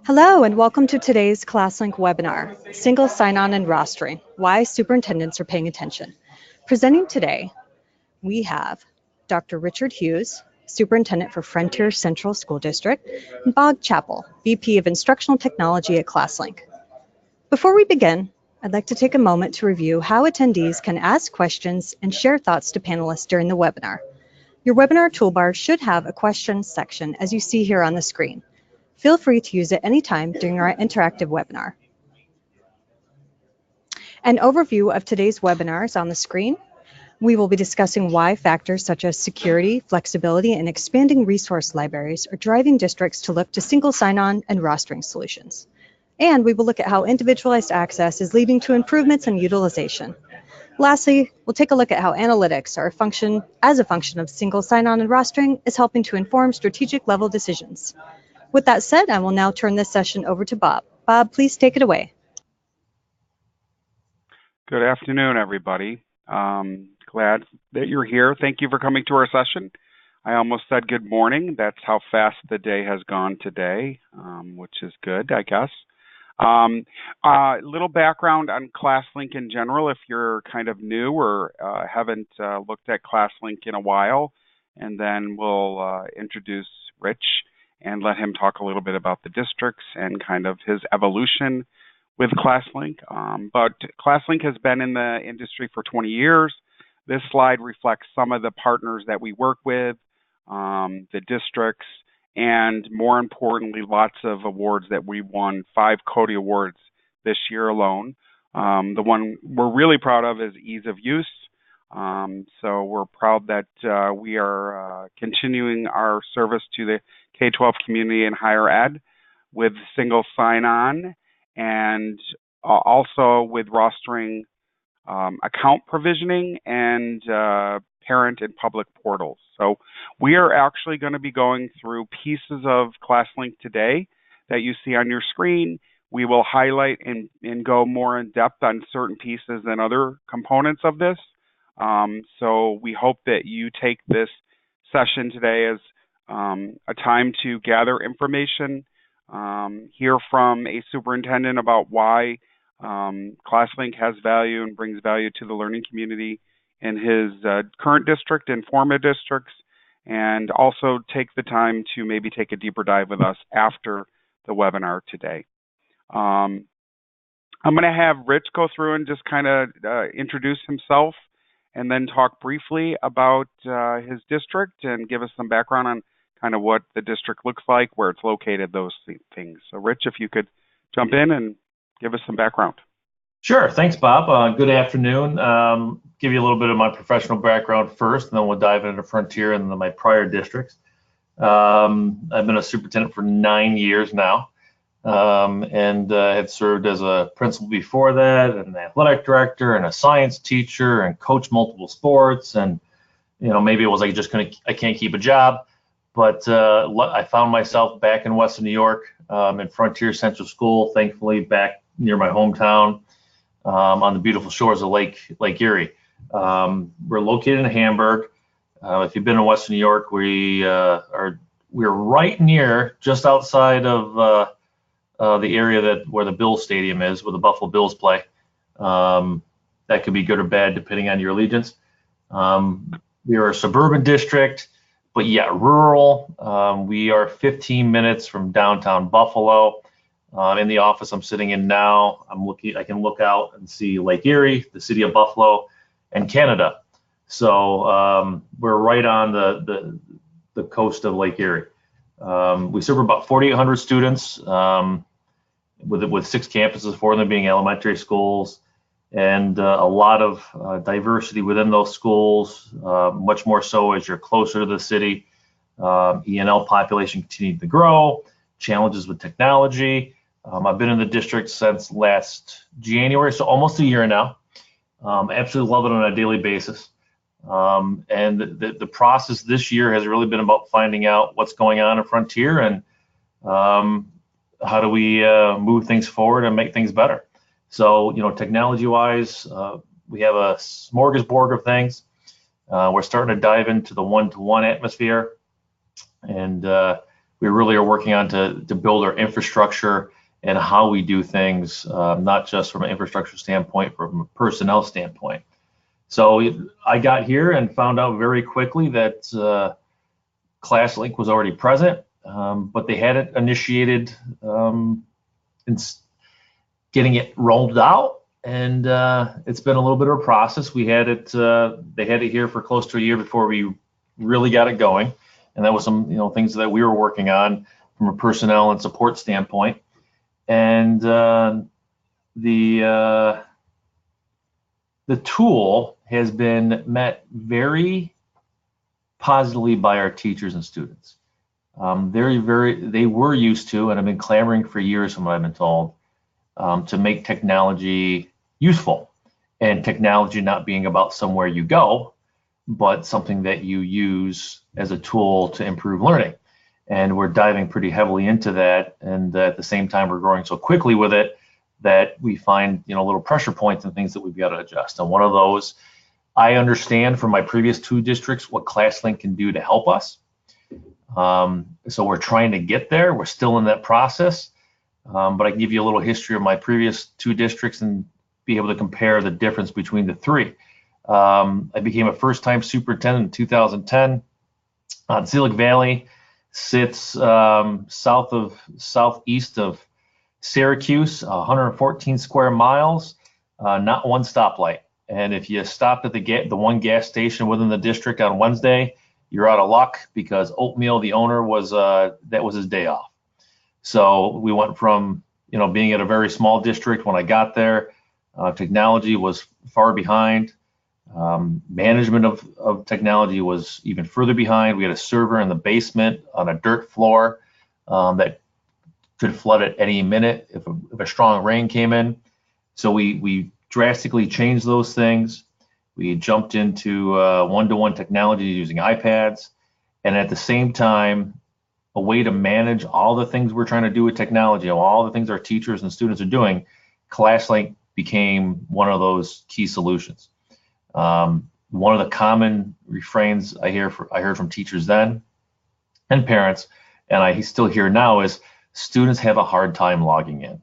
Hello and welcome to today's ClassLink webinar, Single Sign-On and Rostering, Why Superintendents Are Paying Attention. Presenting today, we have Dr. Richard Hughes, Superintendent for Frontier Central School District, and Bob Chappell, VP of Instructional Technology at ClassLink. Before we begin, I'd like to take a moment to review how attendees can ask questions and share thoughts to panelists during the webinar. Your webinar toolbar should have a questions section as you see here on the screen. Feel free to use it anytime during our interactive webinar. An overview of today's webinar is on the screen. We will be discussing why factors such as security, flexibility, and expanding resource libraries are driving districts to look to single sign-on and rostering solutions. And we will look at how individualized access is leading to improvements in utilization. Lastly, we'll take a look at how analytics are a function of single sign-on and rostering is helping to inform strategic level decisions. With that said, I will now turn this session over to Bob. Bob, please take it away. Good afternoon, everybody. Glad that you're here. Thank you for coming to our session. I almost said good morning. That's how fast the day has gone today, which is good, I guess. Little background on ClassLink in general, if you're kind of new or haven't looked at ClassLink in a while, and then we'll introduce Rich and let him talk a little bit about the districts and kind of his evolution with ClassLink. But ClassLink has been in the industry for 20 years. This slide reflects some of the partners that we work with, the districts, and more importantly, lots of awards that we won, 5 CODI awards this year alone. The one we're really proud of is ease of use. So we're proud that we are continuing our service to the K-12 community and higher ed with single sign-on and also with rostering, account provisioning, and parent and public portals. So we are actually going to be going through pieces of ClassLink today that you see on your screen. We will highlight and go more in depth on certain pieces than other components of this. So we hope that you take this session today as a time to gather information, hear from a superintendent about why ClassLink has value and brings value to the learning community in his current district and former districts, and also take the time to maybe take a deeper dive with us after the webinar today. I'm going to have Rich go through and just kind of introduce himself and then talk briefly about his district and give us some background on kind of what the district looks like, where it's located, those things. So Rich, if you could jump in and give us some background. Sure, thanks Bob. Good afternoon. Give you a little bit of my professional background first, and then we'll dive into Frontier and then my prior districts. I've been a superintendent for 9 years now, and have served as a principal before that, and an athletic director, and a science teacher, and coached multiple sports. And maybe it was like I can't keep a job, but I found myself back in Western New York, in Frontier Central School, thankfully back near my hometown, on the beautiful shores of Lake Erie. We're located in Hamburg. If you've been in Western New York, we're right near, just outside of the area where the Bills Stadium is, where the Buffalo Bills play. That could be good or bad depending on your allegiance. We are a suburban district, but yet rural. We are 15 minutes from downtown Buffalo. In the office I'm sitting in now, I can look out and see Lake Erie, the city of Buffalo, and Canada. So we're right on the coast of Lake Erie. We serve about 4,800 students, with 6 campuses, 4 of them being elementary schools, and a lot of diversity within those schools, much more so as you're closer to the city. E&L population continued to grow, challenges with technology. I've been in the district since last January, so almost a year now. Absolutely love it on a daily basis. And the process this year has really been about finding out what's going on in Frontier and how do we move things forward and make things better. So, technology-wise, we have a smorgasbord of things. We're starting to dive into the one-to-one atmosphere, and we really are working on to build our infrastructure and how we do things, not just from an infrastructure standpoint, but from a personnel standpoint. So I got here and found out very quickly that ClassLink was already present, but they hadn't initiated getting it rolled out, and it's been a little bit of a process. We had it, they had it here for close to a year before we really got it going, and that was some things that we were working on from a personnel and support standpoint. And the tool has been met very positively by our teachers and students. They were used to, and have been clamoring for years, from what I've been told, to make technology useful, and technology not being about somewhere you go, but something that you use as a tool to improve learning. And we're diving pretty heavily into that, and at the same time we're growing so quickly with it that we find little pressure points and things that we've got to adjust. And one of those, I understand from my previous 2 districts what ClassLink can do to help us. So we're trying to get there. We're still in that process, but I can give you a little history of my previous 2 districts and be able to compare the difference between the 3. I became a first-time superintendent in 2010. Silicon Valley sits southeast of Syracuse, 114 square miles, not one stoplight. And if you stopped at the one gas station within the district on Wednesday, you're out of luck, because Oatmeal, the owner, that was his day off. So we went from being at a very small district when I got there. Technology was far behind. Management of technology was even further behind. We had a server in the basement on a dirt floor that could flood at any minute if a strong rain came in. So we drastically changed those things. We jumped into one-to-one technology using iPads, and at the same time, a way to manage all the things we're trying to do with technology, all the things our teachers and students are doing. ClassLink became one of those key solutions. One of the common refrains I heard from teachers then and parents, and I still hear now, is students have a hard time logging in.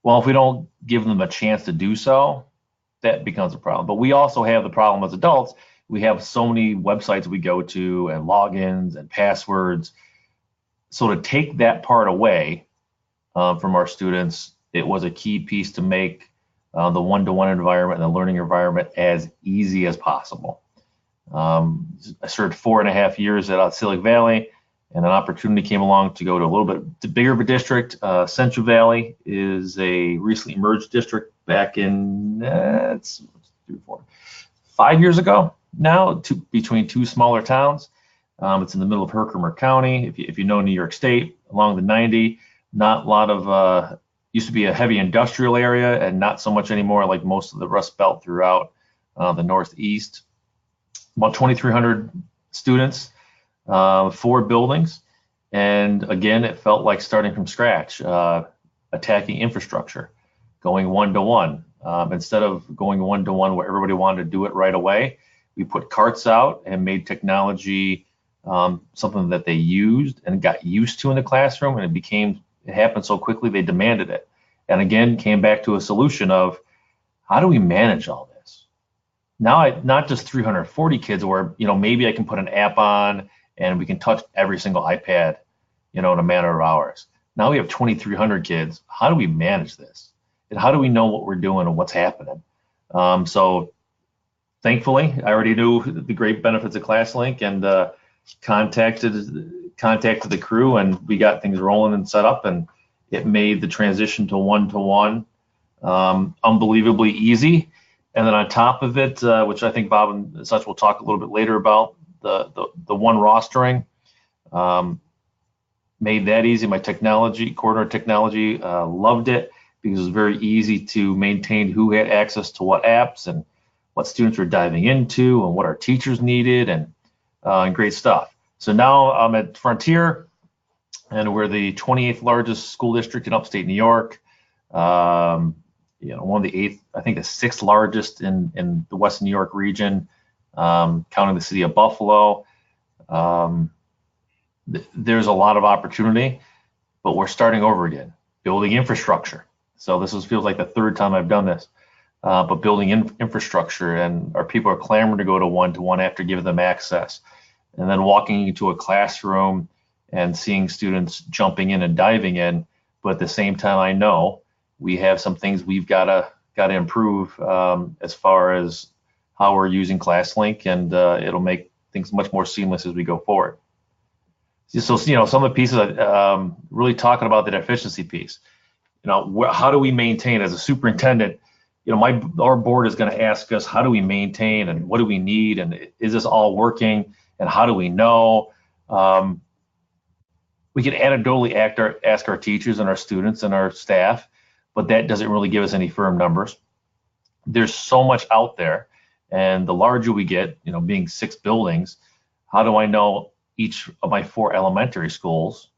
Well, if we don't give them a chance to do so, that becomes a problem. But we also have the problem as adults. We have so many websites we go to, and logins and passwords. So to take that part away from our students, it was a key piece to make the one-to-one environment and the learning environment as easy as possible. I served 4.5 years at Silicon Valley, and an opportunity came along to go to a little bit bigger of a district. Central Valley is a recently merged district back in 5 years ago now, between 2 smaller towns. It's in the middle of Herkimer County. If you know New York State, along the 90, not a lot of, used to be a heavy industrial area, and not so much anymore, like most of the Rust Belt throughout the Northeast. About 2,300 students, 4 buildings. And again, it felt like starting from scratch, attacking infrastructure, going one-to-one. Instead of going one-to-one where everybody wanted to do it right away, we put carts out and made technology something that they used and got used to in the classroom, and it happened so quickly they demanded it. And again, came back to a solution of, how do we manage all this? Now, not just 340 kids where, maybe I can put an app on and we can touch every single iPad, in a matter of hours. Now we have 2,300 kids. How do we manage this? And how do we know what we're doing and what's happening? So thankfully, I already knew the great benefits of ClassLink, and contacted the crew, and we got things rolling and set up, and it made the transition to one-to-one unbelievably easy. And then on top of it, which I think Bob and such will talk a little bit later about, the one rostering made that easy. My coordinator technology loved it, because it was very easy to maintain who had access to what apps and what students were diving into and what our teachers needed, and great stuff. So now I'm at Frontier, and we're the 28th largest school district in upstate New York. One of the 8th, I think the 6th largest in the West New York region, counting the city of Buffalo. there's a lot of opportunity, but we're starting over again, building infrastructure. So feels like the third time I've done this, but building infrastructure, and our people are clamoring to go to one-to-one after giving them access, and then walking into a classroom and seeing students jumping in and diving in. But at the same time, I know we have some things we've got to improve as far as how we're using ClassLink, and it'll make things much more seamless as we go forward. So, some of the pieces, really talking about that efficiency piece. How do we maintain as a superintendent? Our board is going to ask us, how do we maintain, and what do we need, and is this all working, and how do we know? We can anecdotally ask our teachers and our students and our staff, but that doesn't really give us any firm numbers. There's so much out there, and the larger we get, being 6 buildings, how do I know each of my 4 elementary schools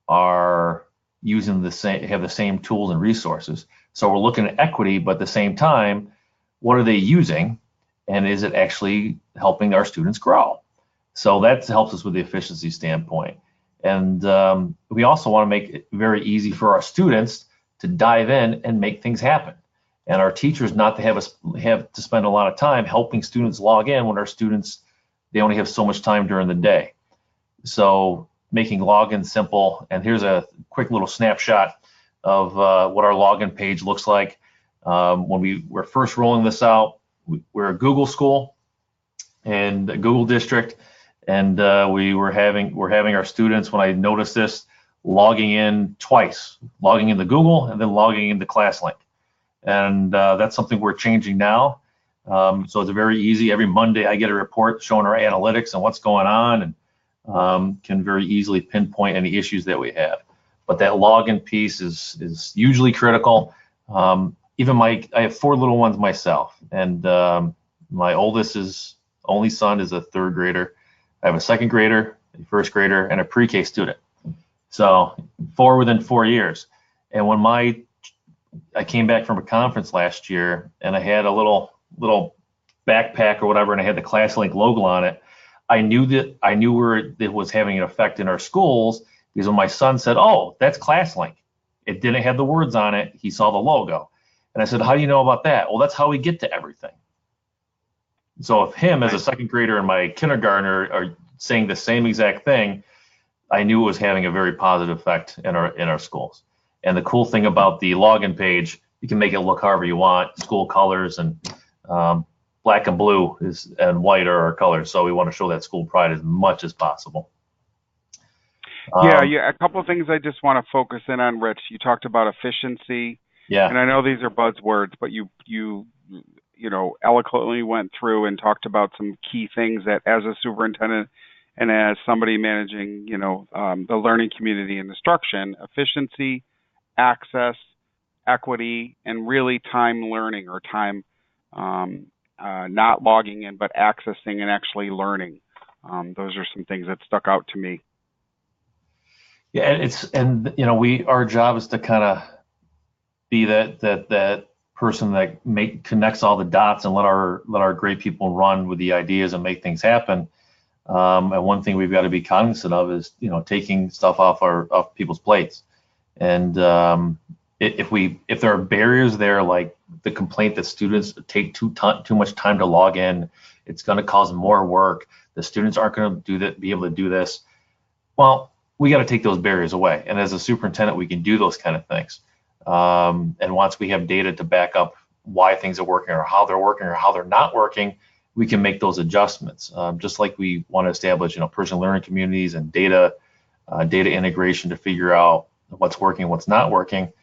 are using have the same tools and resources? So we're looking at equity, but at the same time, what are they using, and is it actually helping our students grow? So that helps us with the efficiency standpoint. And we also want to make it very easy for our students to dive in and make things happen, and our teachers not to have to spend a lot of time helping students log in when our students, they only have so much time during the day. So making login simple, and here's a quick little snapshot of what our login page looks like. When we were first rolling this out, we're a Google school and a Google district, and we're having our students, when I noticed this, logging in twice, logging into Google and then logging into ClassLink. And that's something we're changing now. So it's very easy. Every Monday I get a report showing our analytics and what's going on, and can very easily pinpoint any issues that we have. But that login piece is usually critical. Even I have 4 little ones myself, and my only son is a 3rd grader. I have a 2nd grader, a 1st grader, and a pre-K student. So 4 within 4 years. And when I came back from a conference last year, and I had a little backpack or whatever, and I had the ClassLink logo on it, I knew where it was having an effect in our schools, because when my son said, "Oh, that's ClassLink," it didn't have the words on it. He saw the logo, and I said, "How do you know about that?" "Well, that's how we get to everything." So if him as a 2nd grader and my kindergartner are saying the same exact thing, I knew it was having a very positive effect in our schools. And the cool thing about the login page, you can make it look however you want. School colors, and black and blue and white are our colors. So we want to show that school pride as much as possible. Yeah. A couple of things I just want to focus in on, Rich. You talked about efficiency. Yeah. And I know these are buzzwords, but you eloquently went through and talked about some key things that, as a superintendent and as somebody managing, the learning community and instruction, efficiency, access, equity, and really time learning, or time not logging in but accessing and actually learning. Those are some things that stuck out to me. Yeah, our job is to kind of be that person that connects all the dots and let our great people run with the ideas and make things happen. And one thing we've got to be cognizant of is taking stuff off people's plates. And if there are barriers there, like the complaint that students take too much time to log in, it's going to cause more work. The students aren't going to be able to do this. Well, we got to take those barriers away. And as a superintendent, we can do those kind of things. And once we have data to back up why things are working, or how they're not working, we can make those adjustments. Just like we want to establish, personal learning communities and data integration to figure out what's working, what's not working.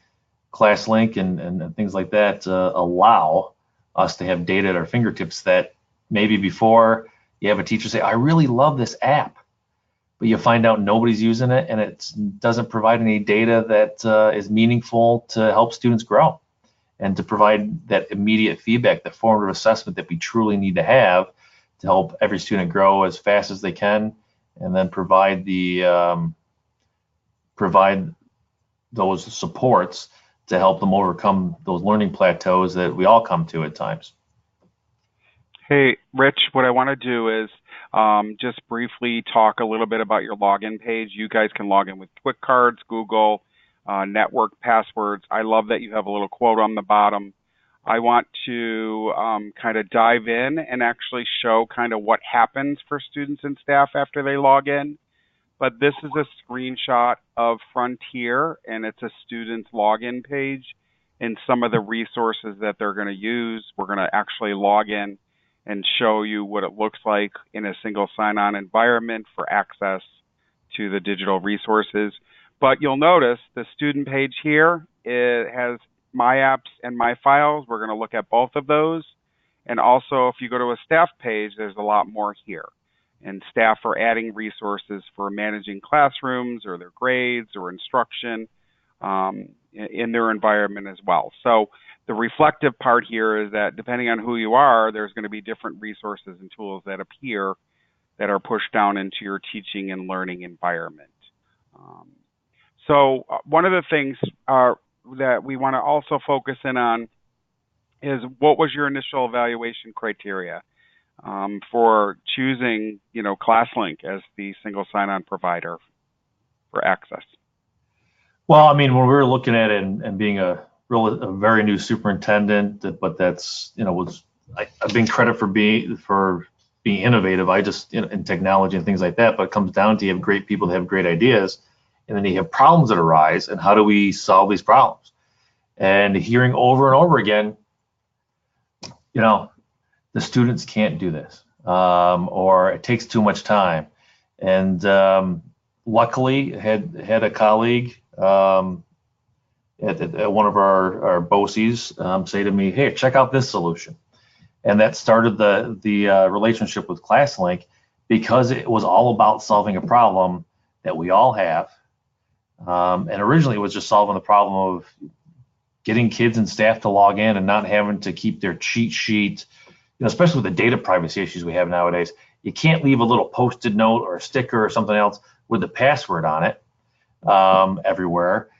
ClassLink and things like that allow us to have data at our fingertips that maybe before you have a teacher say, "I really love this app," but you find out nobody's using it, and it doesn't provide any data that is meaningful to help students grow, and to provide that immediate feedback, the formative assessment that we truly need to have to help every student grow as fast as they can, and then provide those supports to help them overcome those learning plateaus that we all come to at times. Hey, Rich, what I want to do is just briefly talk a little bit about your login page. You guys can log in with Quick Cards, Google, network passwords. I love that you have a little quote on the bottom. I want to kind of dive in and actually show kind of what happens for students and staff after they log in. But this is a screenshot of Frontier, and it's a student's login page and some of the resources that they're going to use. We're going to actually log in and show you what it looks like in a single sign-on environment for access to the digital resources. But you'll notice the student page here, it has My Apps and My Files. We're going to look at both of those. And also, if you go to a staff page, there's a lot more here. And staff are adding resources for managing classrooms or their grades or instruction in their environment as well. So the reflective part here is that depending on who you are, there's going to be different resources and tools that appear that are pushed down into your teaching and learning environment. So one of the things that we want to also focus in on is, what was your initial evaluation criteria for choosing, ClassLink as the single sign-on provider for access? Well, I mean, when we were looking at it and being a very new superintendent, but that's, I've been credit for being innovative. I just, in technology and things like that, but it comes down to, you have great people that have great ideas, and then you have problems that arise, and how do we solve these problems? And hearing over and over again, the students can't do this, or it takes too much time. And luckily, had a colleague at one of our BOCES say to me, "Hey, check out this solution." And that started the relationship with ClassLink, because it was all about solving a problem that we all have. And originally, it was just solving the problem of getting kids and staff to log in and not having to keep their cheat sheet, especially with the data privacy issues we have nowadays. You can't leave a little Post-it note or a sticker or something else with the password on it everywhere.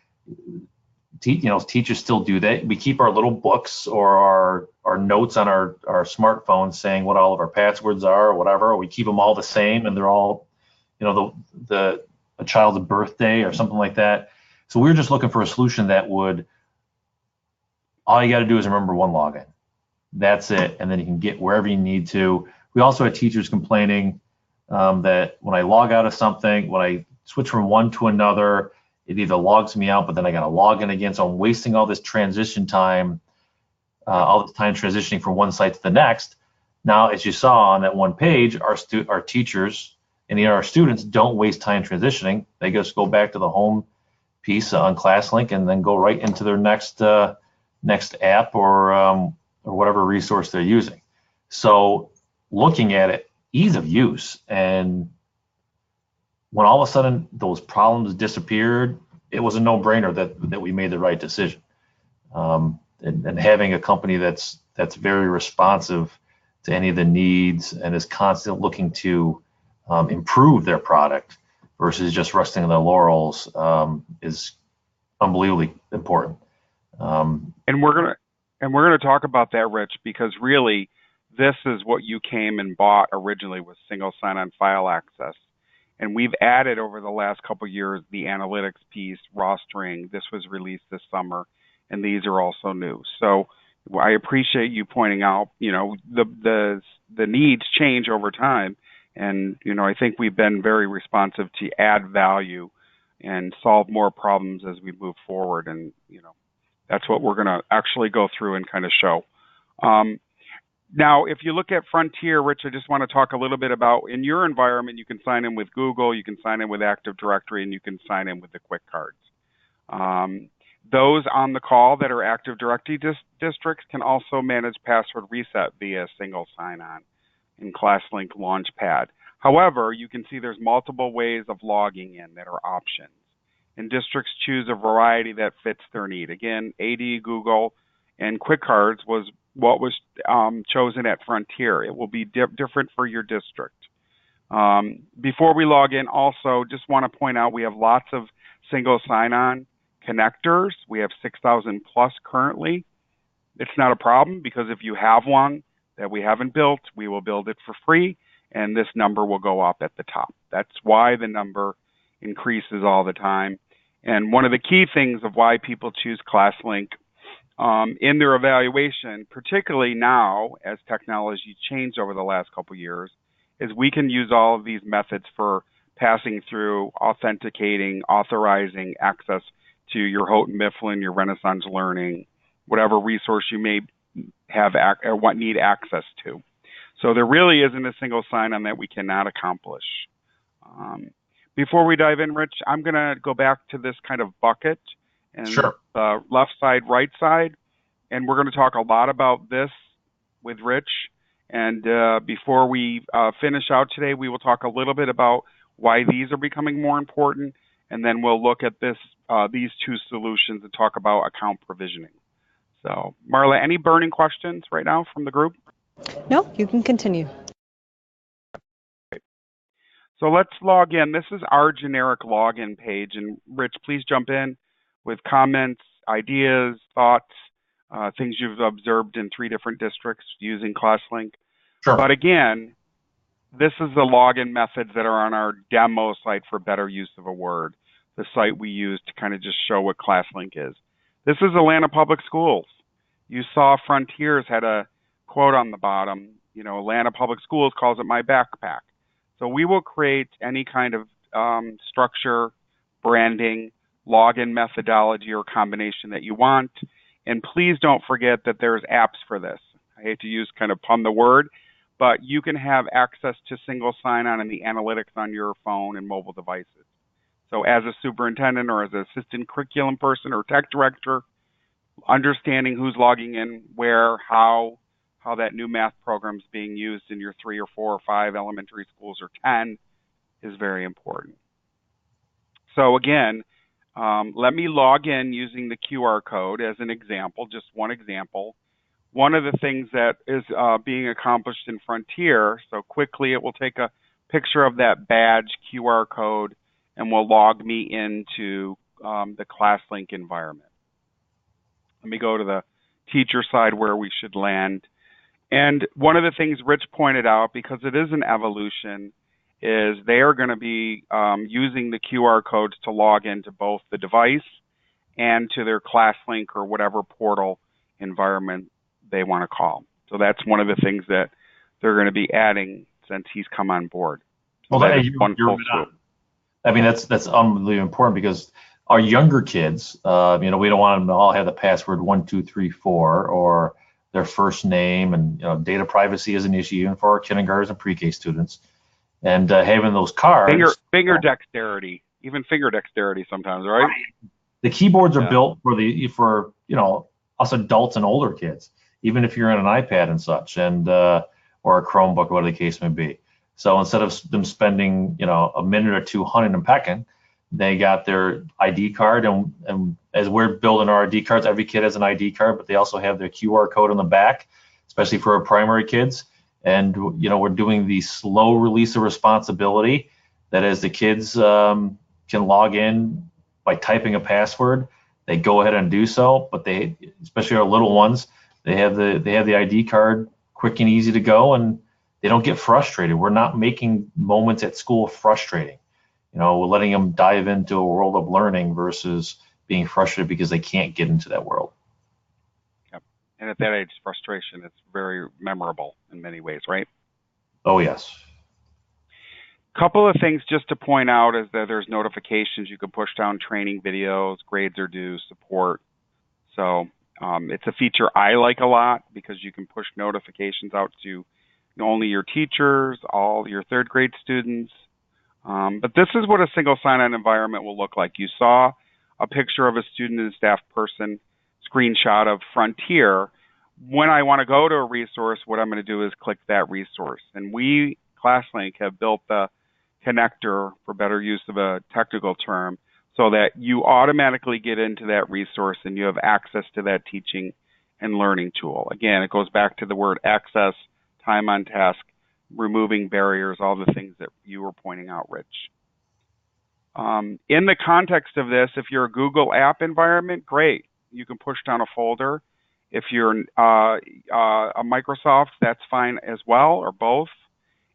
Teachers still do that. We keep our little books or our notes on our smartphones saying what all of our passwords are or whatever. We keep them all the same, and they're all, a child's birthday or something like that. So we were just looking for a solution that would, all you got to do is remember one login. That's it, and then you can get wherever you need to. We also had teachers complaining that when I log out of something, when I switch from one to another, it either logs me out, but then I got to log in again. So I'm wasting all this transition time, all this time transitioning from one site to the next. Now, as you saw on that one page, our teachers and our students don't waste time transitioning. They just go back to the home piece on ClassLink and then go right into their next app or whatever resource they're using. So looking at it, ease of use, and when all of a sudden those problems disappeared, it was a no-brainer that we made the right decision. And having a company that's very responsive to any of the needs and is constantly looking to improve their product versus just resting on their laurels is unbelievably important. And we're gonna talk about that, Rich, because really this is what you came and bought originally, was single sign-on file access. And we've added over the last couple of years the analytics piece, rostering. This was released this summer, and these are also new. So I appreciate you pointing out, the needs change over time, and I think we've been very responsive to add value and solve more problems as we move forward. And that's what we're going to actually go through and kind of show. Now, if you look at Frontier, Rich, I just want to talk a little bit about, in your environment, you can sign in with Google, you can sign in with Active Directory, and you can sign in with the Quick Cards. Those on the call that are Active Directory districts can also manage password reset via single sign-on in ClassLink Launchpad. However, you can see there's multiple ways of logging in that are options, and districts choose a variety that fits their need. Again, AD, Google, and Quick Cards was what was chosen at Frontier. It will be different for your district. Before we log in, also just want to point out we have lots of single sign-on connectors. We have 6,000 plus currently. It's not a problem, because if you have one that we haven't built, we will build it for free, and this number will go up at the top. That's why the number increases all the time. And one of the key things of why people choose ClassLink in their evaluation, particularly now as technology changed over the last couple of years, is we can use all of these methods for passing through, authenticating, authorizing access to your Houghton Mifflin, your Renaissance Learning, whatever resource you may have or what need access to. So there really isn't a single sign-on that we cannot accomplish. Before we dive in, Rich, I'm going to go back to this kind of bucket and Sure. left side, right side, and we're going to talk a lot about this with Rich. And before we finish out today, we will talk a little bit about why these are becoming more important, and then we'll look at these two solutions and talk about account provisioning. So, Marla, any burning questions right now from the group? No, you can continue. So let's log in. This is our generic login page, and Rich, please jump in with comments, ideas, thoughts, things you've observed in 3 different districts using ClassLink. Sure. But again, this is the login methods that are on our demo site for better use of a word, the site we use to kind of just show what ClassLink is. This is Atlanta Public Schools. You saw Frontiers had a quote on the bottom, you know, Atlanta Public Schools calls it my backpack. So we will create any kind of structure, branding, login methodology, or combination that you want. And please don't forget that there's apps for this. I hate to use kind of pun the word, but you can have access to single sign-on and the analytics on your phone and mobile devices. So as a superintendent or as an assistant curriculum person or tech director, understanding who's logging in, where, how that new math program is being used in your 3 or 4 or 5 elementary schools or 10 is very important. So again, let me log in using the QR code as an example, just one example. One of the things that is being accomplished in Frontier, so quickly it will take a picture of that badge QR code and will log me into the ClassLink environment. Let me go to the teacher side where we should land. And one of the things Rich pointed out, because it is an evolution, is they are going to be using the QR codes to log into both the device and to their ClassLink or whatever portal environment they want to call. So that's one of the things that they're going to be adding since he's come on board. So well, that is one full swoop. I mean, that's unbelievably important because our younger kids, we don't want them to all have the password 1234 or their first name, and data privacy is an issue even for our kindergartners and pre-K students. And having those cards, finger dexterity, even finger dexterity sometimes, right? The keyboards are built for us adults and older kids, even if you're on an iPad and such, and or a Chromebook, whatever the case may be. So instead of them spending a minute or two hunting and pecking, they got their ID card, and as we're building our ID cards, every kid has an ID card, but they also have their QR code on the back, especially for our primary kids. And we're doing the slow release of responsibility that as the kids can log in by typing a password, they go ahead and do so. But they, especially our little ones, they have the ID card quick and easy to go, and they don't get frustrated. We're not making moments at school frustrating. We're letting them dive into a world of learning versus being frustrated because they can't get into that world. Yep. And at that age, frustration, it's very memorable in many ways, right? Oh, yes. Couple of things just to point out is that there's notifications. You can push down training videos, grades are due, support. So it's a feature I like a lot because you can push notifications out to not only your teachers, all your 3rd grade students. But this is what a single sign-on environment will look like. You saw a picture of a student and staff person screenshot of Frontier. When I want to go to a resource, what I'm going to do is click that resource. And we, ClassLink, have built the connector, for better use of a technical term, so that you automatically get into that resource and you have access to that teaching and learning tool. Again, it goes back to the word access, time on task, removing barriers, all the things that you were pointing out, Rich. In the context of this, if you're a Google app environment, great. You can push down a folder. If you're a Microsoft, that's fine as well, or both.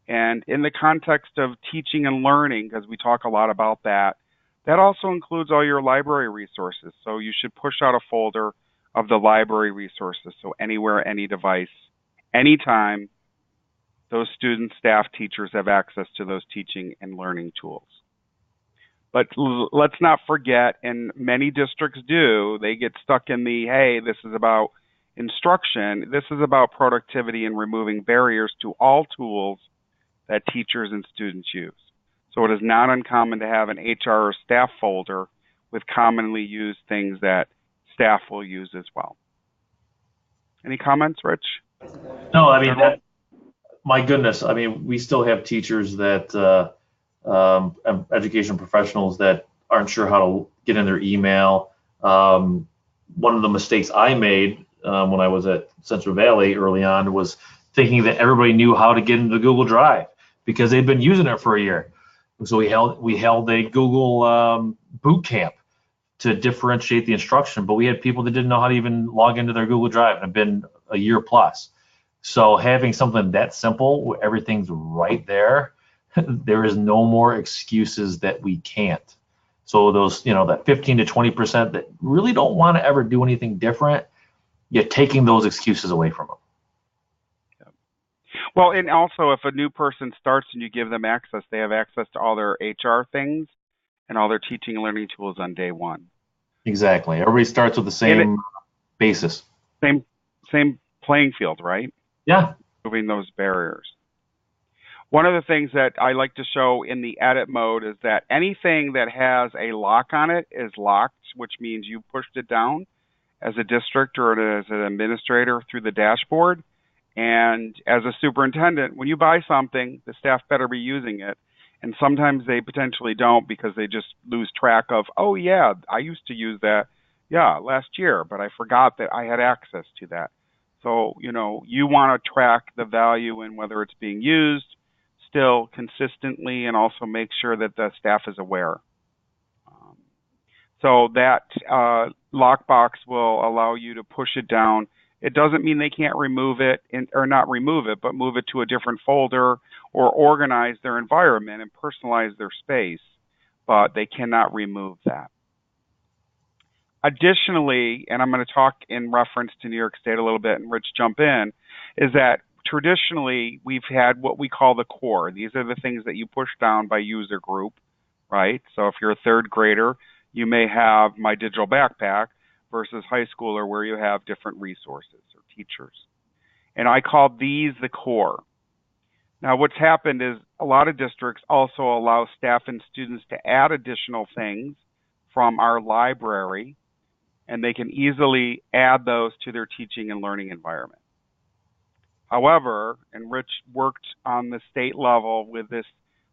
And in the context of teaching and learning, because we talk a lot about that, that also includes all your library resources. So you should push out a folder of the library resources. So anywhere, any device, anytime, those students, staff, teachers have access to those teaching and learning tools. But let's not forget, and many districts do, they get stuck in the, hey, this is about instruction. This is about productivity and removing barriers to all tools that teachers and students use. So it is not uncommon to have an HR or staff folder with commonly used things that staff will use as well. Any comments, Rich? No, I mean, my goodness, I mean, we still have teachers that, education professionals that aren't sure how to get in their email. One of the mistakes I made when I was at Central Valley early on was thinking that everybody knew how to get into Google Drive because they'd been using it for a year. So we held a Google boot camp to differentiate the instruction, but we had people that didn't know how to even log into their Google Drive, and have been a year plus. So having something that simple where everything's right there, there is no more excuses that we can't. So those, that 15 to 20% that really don't want to ever do anything different, you're taking those excuses away from them. Well, and also if a new person starts and you give them access, they have access to all their HR things and all their teaching and learning tools on day one. Exactly. Everybody starts with the same basis. Same playing field, right? Yeah. Moving those barriers. One of the things that I like to show in the edit mode is that anything that has a lock on it is locked, which means you pushed it down as a district or as an administrator through the dashboard. And as a superintendent, when you buy something, the staff better be using it. And sometimes they potentially don't because they just lose track of, oh, yeah, I used to use that, last year, but I forgot that I had access to that. So, you want to track the value in whether it's being used still consistently and also make sure that the staff is aware. So that lockbox will allow you to push it down. It doesn't mean they can't remove it or not remove it, but move it to a different folder or organize their environment and personalize their space, but they cannot remove that. Additionally, and I'm going to talk in reference to New York State a little bit, and Rich jump in, is that traditionally we've had what we call the core. These are the things that you push down by user group, right? So if you're a third grader, you may have My Digital Backpack versus high schooler where you have different resources or teachers. And I call these the core. Now what's happened is a lot of districts also allow staff and students to add additional things from our library, and they can easily add those to their teaching and learning environment. However, and Rich worked on the state level with this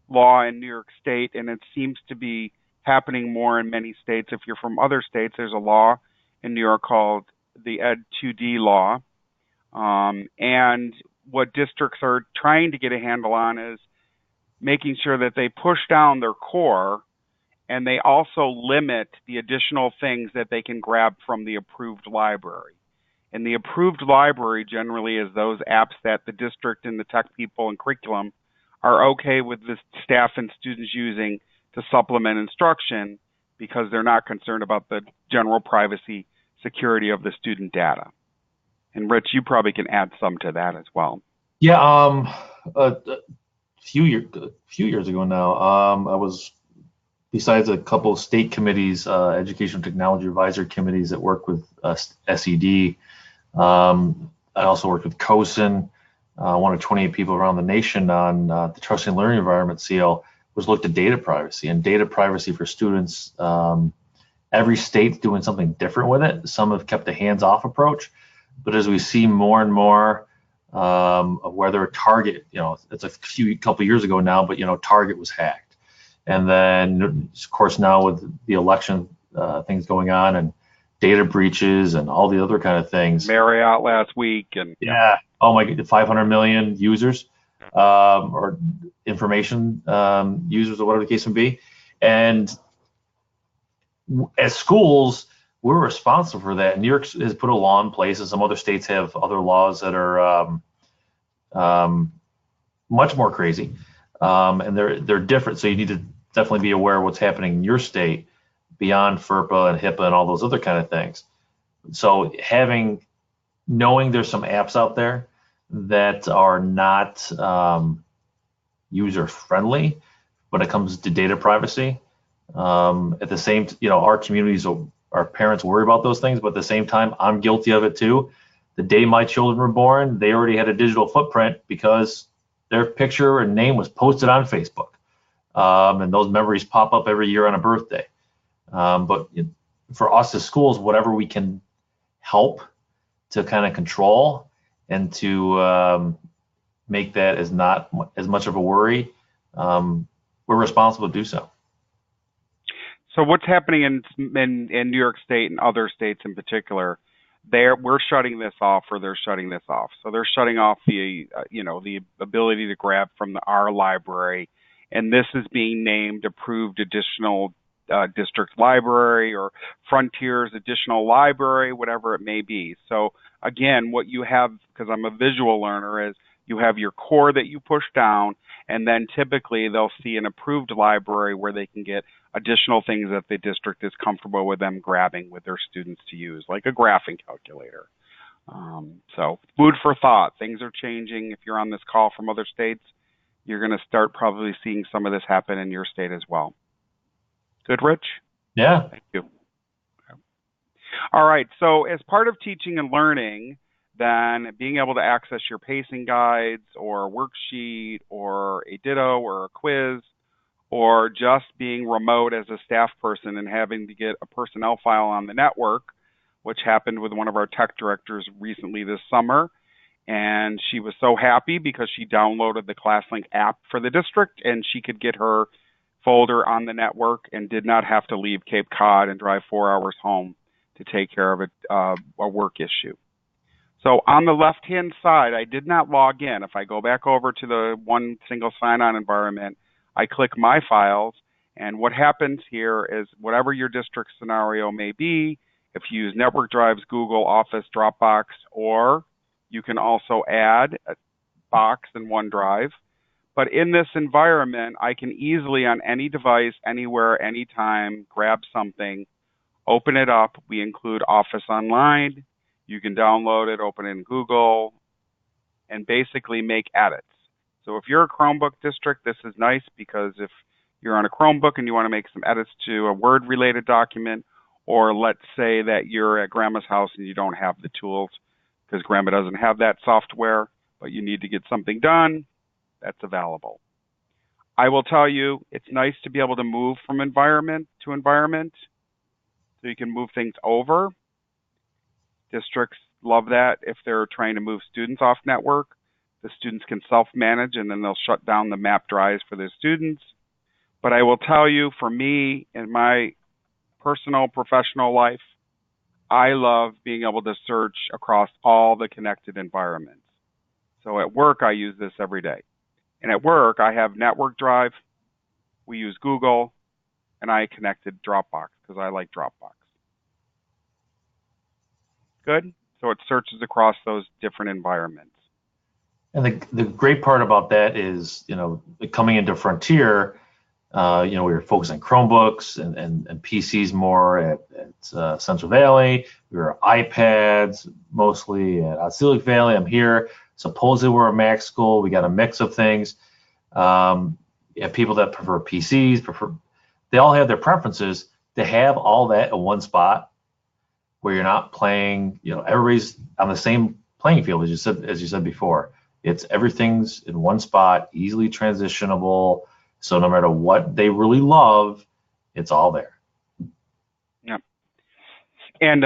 law in New York State, and it seems to be happening more in many states. If you're from other states, there's a law in New York called the Ed 2D law. And what districts are trying to get a handle on is making sure that they push down their core and they also limit the additional things that they can grab from the approved library. And the approved library generally is those apps that the district and the tech people and curriculum are okay with the staff and students using to supplement instruction because they're not concerned about the general privacy security of the student data. And Rich, you probably can add some to that as well. Yeah, a few years ago now, I was, besides a couple of state committees, Educational Technology Advisory Committees that work with SED, I also worked with COSIN, one of 28 people around the nation on the Trusted Learning Environment seal, was looked at data privacy and data privacy for students. Every state's doing something different with it. Some have kept a hands-off approach, but as we see more and more of whether Target, it's a couple years ago now, but Target was hacked, and then of course now with the election things going on and data breaches and all the other kind of things. Marriott last week, and oh my God, 500 million users or information users or whatever the case may be, and as schools, we're responsible for that. New York has put a law in place, and some other states have other laws that are much more crazy, and they're different. So you need to definitely be aware of what's happening in your state beyond FERPA and HIPAA and all those other kind of things. So knowing there's some apps out there that are not user friendly when it comes to data privacy. At the same, our communities, our parents worry about those things, but at the same time, I'm guilty of it too. The day my children were born, they already had a digital footprint because their picture and name was posted on Facebook. And those memories pop up every year on a birthday. But for us as schools, whatever we can help to kind of control and to make that as not as much of a worry, we're responsible to do so. So what's happening in New York State and other states in particular? We're shutting this off, or they're shutting this off. So they're shutting off the the ability to grab from our library, and this is being named approved additional district library or Frontier's additional library, whatever it may be. So again, what you have, because I'm a visual learner, is you have your core that you push down, and then typically they'll see an approved library where they can get additional things that the district is comfortable with them grabbing with their students to use, like a graphing calculator. So food for thought. Things are changing. If you're on this call from other states, you're going to start probably seeing some of this happen in your state as well. Good, Rich? Yeah. Thank you. Okay. All right. So as part of teaching and learning, then being able to access your pacing guides or a worksheet or a ditto or a quiz, or just being remote as a staff person and having to get a personnel file on the network, which happened with one of our tech directors recently this summer. And she was so happy because she downloaded the ClassLink app for the district and she could get her folder on the network and did not have to leave Cape Cod and drive 4 hours home to take care of a work issue. So on the left-hand side, I did not log in. If I go back over to the one single sign-on environment, I click My Files, and what happens here is whatever your district scenario may be, if you use network drives, Google, Office, Dropbox, or you can also add a box in OneDrive. But in this environment, I can easily, on any device, anywhere, anytime, grab something, open it up. We include Office Online. You can download it, open it in Google, and basically make edits. So if you're a Chromebook district, this is nice because if you're on a Chromebook and you want to make some edits to a Word-related document, or let's say that you're at Grandma's house and you don't have the tools because Grandma doesn't have that software, but you need to get something done, that's available. I will tell you, it's nice to be able to move from environment to environment so you can move things over. Districts love that if they're trying to move students off network. The students can self-manage and then they'll shut down the map drives for their students. But I will tell you, for me, in my personal, professional life, I love being able to search across all the connected environments. So at work, I use this every day. And at work, I have Network Drive, we use Google, and I connected Dropbox because I like Dropbox. Good? So it searches across those different environments. And the great part about that is, coming into Frontier, we were focused on Chromebooks and PCs more at Central Valley. We were iPads mostly at Silicon Valley. I'm here. Supposedly we're a Mac school. We got a mix of things. You have people that prefer PCs. They all have their preferences. To have all that in one spot where you're not playing, everybody's on the same playing field as you said before. Everything's in one spot, easily transitionable. So no matter what they really love, it's all there. Yeah. And,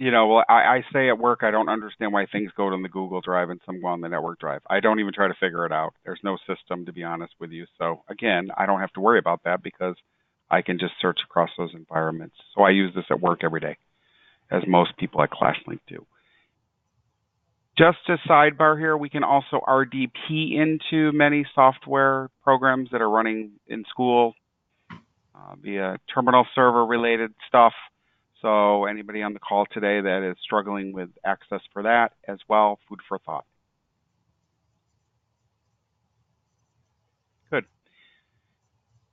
I say at work, I don't understand why things go to the Google Drive and some go on the Network Drive. I don't even try to figure it out. There's no system, to be honest with you. So again, I don't have to worry about that because I can just search across those environments. So I use this at work every day, as most people at ClassLink do. Just a sidebar here, we can also RDP into many software programs that are running in school via terminal server related stuff. So anybody on the call today that is struggling with access for that as well, food for thought.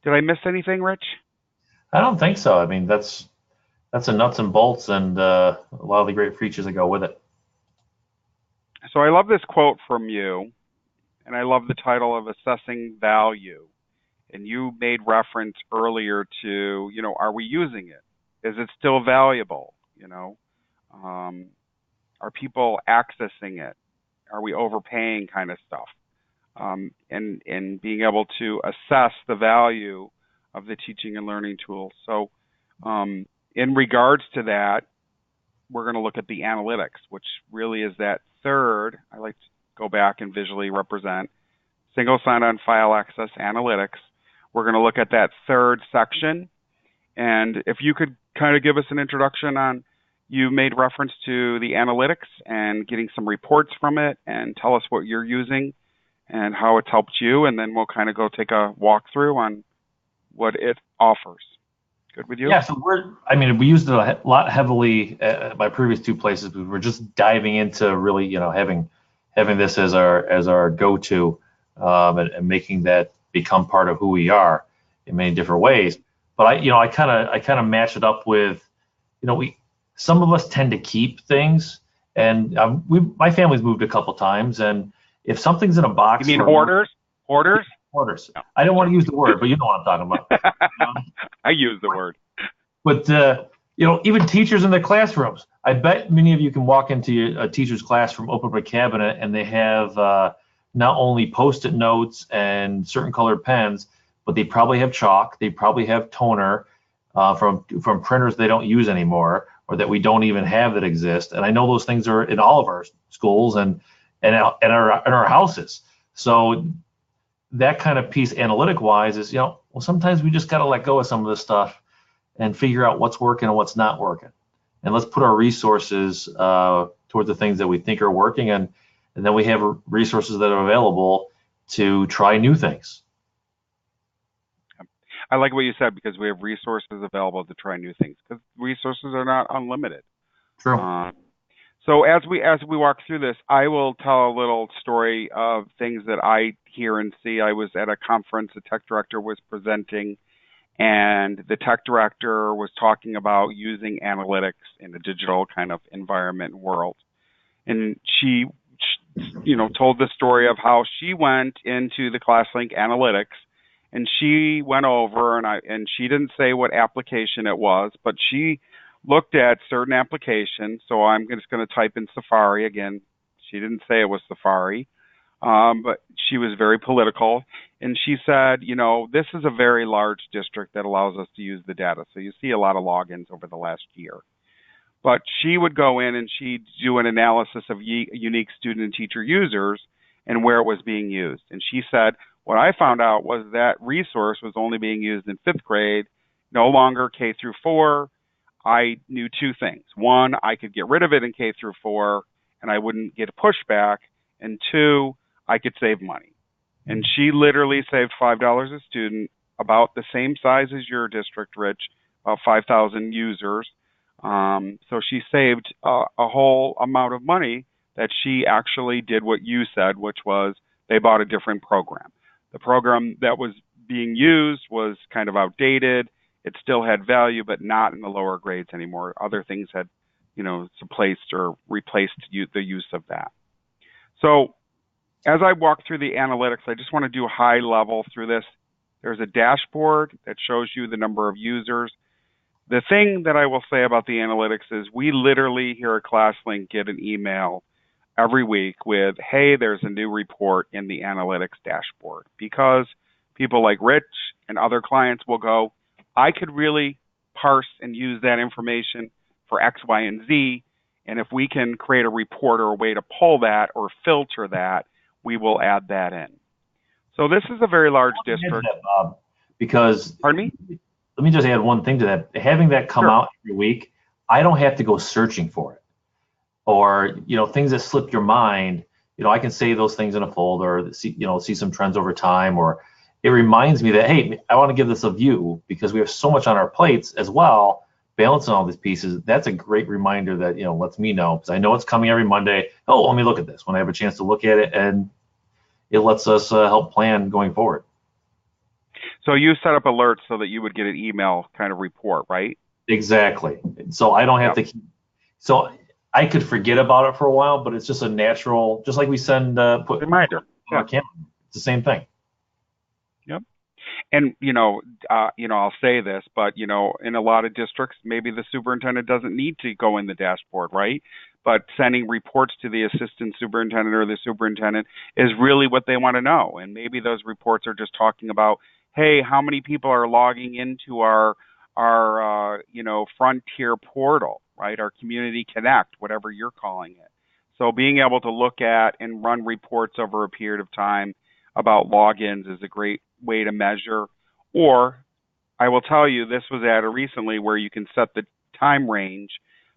Did I miss anything, Rich? I don't think so. I mean, that's the nuts and bolts and a lot of the great features that go with it. So I love this quote from you, and I love the title of Assessing Value. And you made reference earlier to, are we using it? Is it still valuable? Are people accessing it? Are we overpaying kind of stuff? And being able to assess the value of the teaching and learning tools. So in regards to that, we're going to look at the analytics, which really is that third. I like to go back and visually represent single sign-on file access analytics. We're going to look at that third section. And if you could kind of give us an introduction on, you made reference to the analytics and getting some reports from it, and tell us what you're using and how it's helped you, and then we'll kind of go take a walkthrough on what it offers. Good with you? Yeah, so we used it a lot heavily at my previous two places. We were just diving into really, having this as our go-to, and making that become part of who we are in many different ways. But I kind of match it up with, some of us tend to keep things, and my family's moved a couple times, and if something's in a box, you mean hoarders? Hoarders? Hoarders. I don't want to use the word, but you know what I'm talking about. I use the word. But even teachers in their classrooms. I bet many of you can walk into a teacher's classroom, open up a cabinet, and they have not only Post-it notes and certain colored pens, but they probably have chalk. They probably have toner from printers they don't use anymore, or that we don't even have that exist. And I know those things are in all of our schools and our houses. So that kind of piece, analytic wise, is sometimes we just got to let go of some of this stuff and figure out what's working and what's not working. And let's put our resources towards the things that we think are working, and then we have resources that are available to try new things. I like what you said, because we have resources available to try new things, because resources are not unlimited. True. So as we walk through this, I will tell a little story of things that I hear and see. I was at a conference, the tech director was presenting, and the tech director was talking about using analytics in a digital kind of environment and world. And she told the story of how she went into the ClassLink analytics, and she went over, and she didn't say what application it was, but she looked at certain applications. So I'm just going to type in Safari again. She didn't say it was Safari, but she was very political. And she said, this is a very large district that allows us to use the data. So you see a lot of logins over the last year. But she would go in and she'd do an analysis of unique student and teacher users and where it was being used. And she said, what I found out was that resource was only being used in 5th grade, no longer K through 4. I knew two things. One, I could get rid of it in K through 4 and I wouldn't get a pushback. And two, I could save money. And she literally saved $5 a student, about the same size as your district, Rich, about 5,000 users. So she saved a whole amount of money that she actually did what you said, which was they bought a different program. The program that was being used was kind of outdated. It still had value, but not in the lower grades anymore. Other things had, replaced the use of that. So as I walk through the analytics, I just want to do a high level through this. There's a dashboard that shows you the number of users. The thing that I will say about the analytics is we literally here at ClassLink get an email every week with, hey, there's a new report in the analytics dashboard, because people like Rich and other clients will go, I could really parse and use that information for X, Y, and Z. And if we can create a report or a way to pull that or filter that, we will add that in. So this is a very large district. That, Bob, because Pardon me? Let me just add one thing to that. Having that come out every week, I don't have to go searching for it. Or, things that slip your mind, I can save those things in a folder, see some trends over time, or it reminds me that, hey, I want to give this a view, because we have so much on our plates as well, balancing all these pieces. That's a great reminder that, lets me know, because I know it's coming every Monday. Oh, let me look at this when I have a chance to look at it, and it lets us help plan going forward. So you set up alerts so that you would get an email kind of report, right? Exactly. So I don't have Yep. to keep, so I could forget about it for a while, but it's just a natural, just like we send, put Reminder. on our Yeah. calendar. It's the same thing. Yep. And I'll say this, but in a lot of districts, maybe the superintendent doesn't need to go in the dashboard, right? But sending reports to the assistant superintendent or the superintendent is really what they want to know. And maybe those reports are just talking about, hey, how many people are logging into our Frontier portal, right? Our Community Connect, whatever you're calling it. So being able to look at and run reports over a period of time about logins is a great way to measure. Or I will tell you, this was added recently where you can set the time range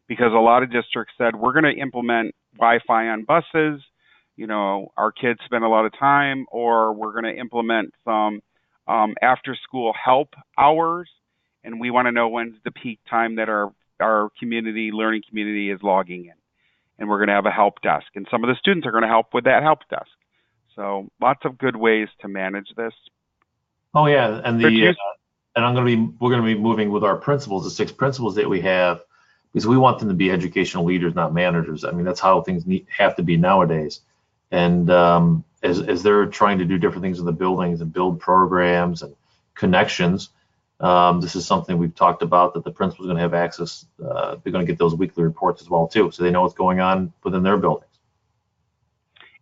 because a lot of districts said we're going to implement Wi-Fi on buses. Our kids spend a lot of time, or we're going to implement some after-school help hours, and we want to know when's the peak time that our learning community is logging in, and we're going to have a help desk, and some of the students are going to help with that help desk. So lots of good ways to manage this. Oh yeah, and Rich, we're going to be moving with our principals, the 6 principals that we have, because we want them to be educational leaders, not managers. I mean, that's how things have to be nowadays. And as they're trying to do different things in the buildings and build programs and connections, this is something we've talked about that the principal's going to have access. They're going to get those weekly reports as well too, so they know what's going on within their buildings.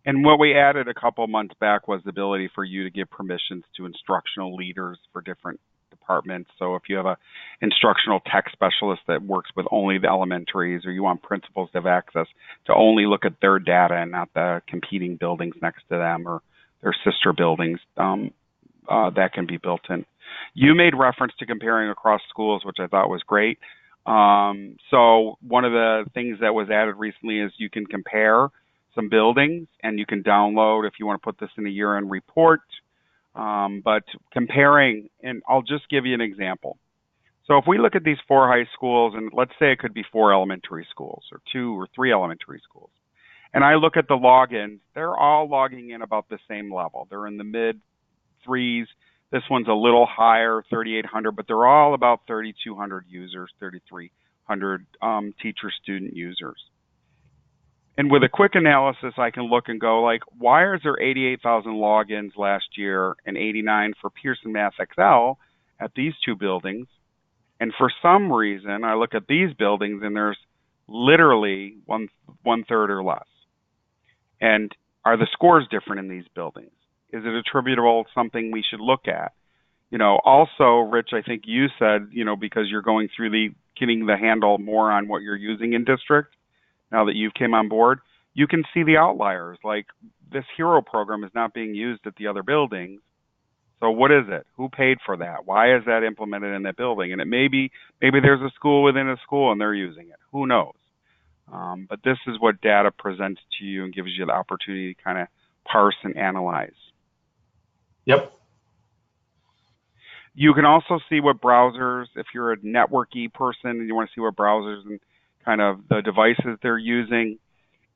and what we added a couple months back was the ability for you to give permissions to instructional leaders for different departments. So if you have a instructional tech specialist that works with only the elementaries, or you want principals to have access to only look at their data and not the competing buildings next to them or their sister buildings, that can be built in. You made reference to comparing across schools, which I thought was great. So one of the things that was added recently is you can compare some buildings, and you can download if you want to put this in a year-end report. But comparing, and I'll just give you an example. So if we look at these 4 high schools, and let's say it could be 4 elementary schools or 2 or 3 elementary schools, and I look at the logins, they're all logging in about the same level. They're in the mid 3s. This one's a little higher, 3,800, but they're all about 3,200 users, 3,300 teacher-student users. And with a quick analysis, I can look and go like, why is there 88,000 logins last year and 89 for Pearson Math XL at these 2 buildings? And for some reason, I look at these buildings and there's literally one third or less. And are the scores different in these buildings? Is it attributable to something we should look at? Also, Rich, I think you said, because you're going through getting the handle more on what you're using in district, now that you've came on board, you can see the outliers. Like this HERO program is not being used at the other buildings. So what is it? Who paid for that? Why is that implemented in that building? And it maybe there's a school within a school and they're using it. Who knows? But this is what data presents to you and gives you the opportunity to kind of parse and analyze. Yep. You can also see what browsers, if you're a networky person and you want to see what browsers and kind of the devices they're using,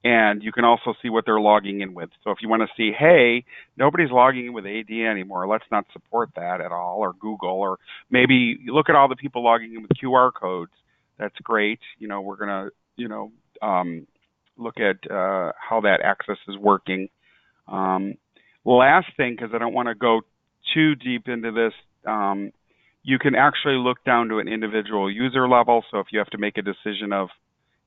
and you can also see what they're logging in with. So if you want to see, hey, nobody's logging in with AD anymore, let's not support that at all, or Google, or maybe you look at all the people logging in with QR codes. That's great. We're going to, look at how that access is working. Last thing, because I don't want to go too deep into this, you can actually look down to an individual user level. So if you have to make a decision of,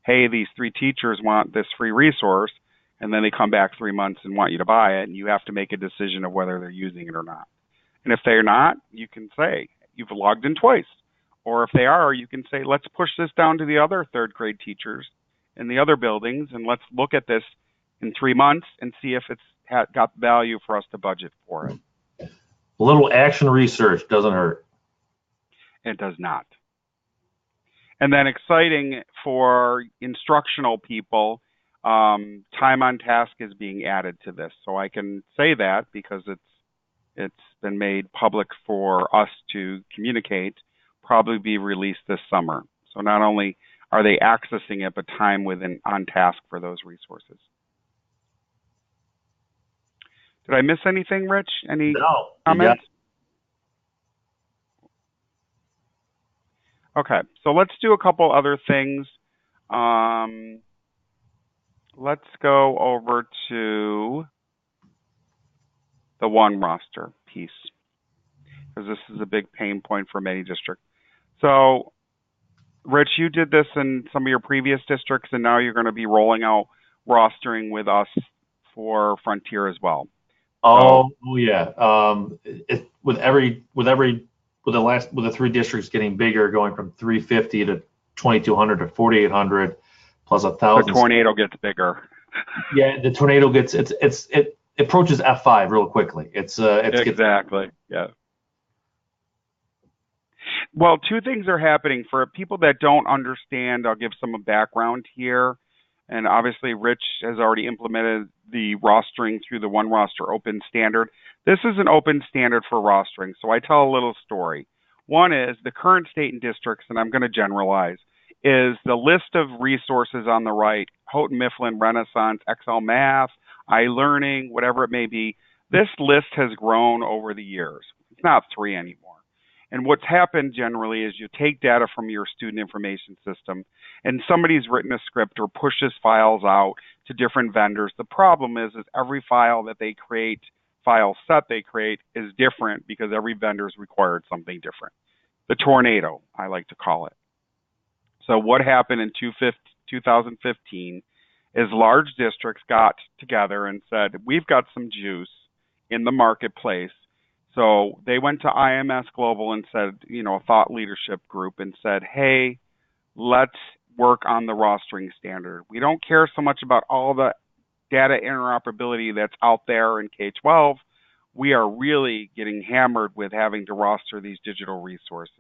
hey, these 3 teachers want this free resource, and then they come back 3 months and want you to buy it, and you have to make a decision of whether they're using it or not. And if they're not, you can say, you've logged in twice. Or if they are, you can say, let's push this down to the other 3rd grade teachers in the other buildings, and let's look at this in 3 months and see if it's got value for us to budget for it. A little action research doesn't hurt. It does not. And then exciting for instructional people, time on task is being added to this. So I can say that because it's been made public for us to communicate, probably be released this summer. So not only are they accessing it, but time within on task for those resources. Did I miss anything, Rich? Any No, comments? Okay, so let's do a couple other things. Let's go over to the one roster piece, because this is a big pain point for many districts. So, Rich, you did this in some of your previous districts, and now you're going to be rolling out rostering with us for Frontier as well. Oh yeah. With the three districts getting bigger, going from 350 to 2,200 to 4,800 plus 1,000. The tornado gets bigger. Yeah, the tornado gets it approaches F5 real quickly. It's exactly. Yeah. Well, two things are happening. For people that don't understand, I'll give some background here. And obviously, Rich has already implemented the rostering through the One Roster Open Standard. This is an open standard for rostering, so I tell a little story. One is the current state and districts, and I'm going to generalize, is the list of resources on the right, Houghton Mifflin, Renaissance, Excel Math, iLearning, whatever it may be. This list has grown over the years. It's not 3 anymore. And what's happened generally is you take data from your student information system and somebody's written a script or pushes files out to different vendors. The problem is every file that they create, file set they create, is different because every vendor's required something different. The tornado, I like to call it. So what happened in 2015 is large districts got together and said, we've got some juice in the marketplace. So they went to IMS Global and said, a thought leadership group, and said, hey, let's work on the rostering standard. We don't care so much about all the data interoperability that's out there in K-12. We are really getting hammered with having to roster these digital resources.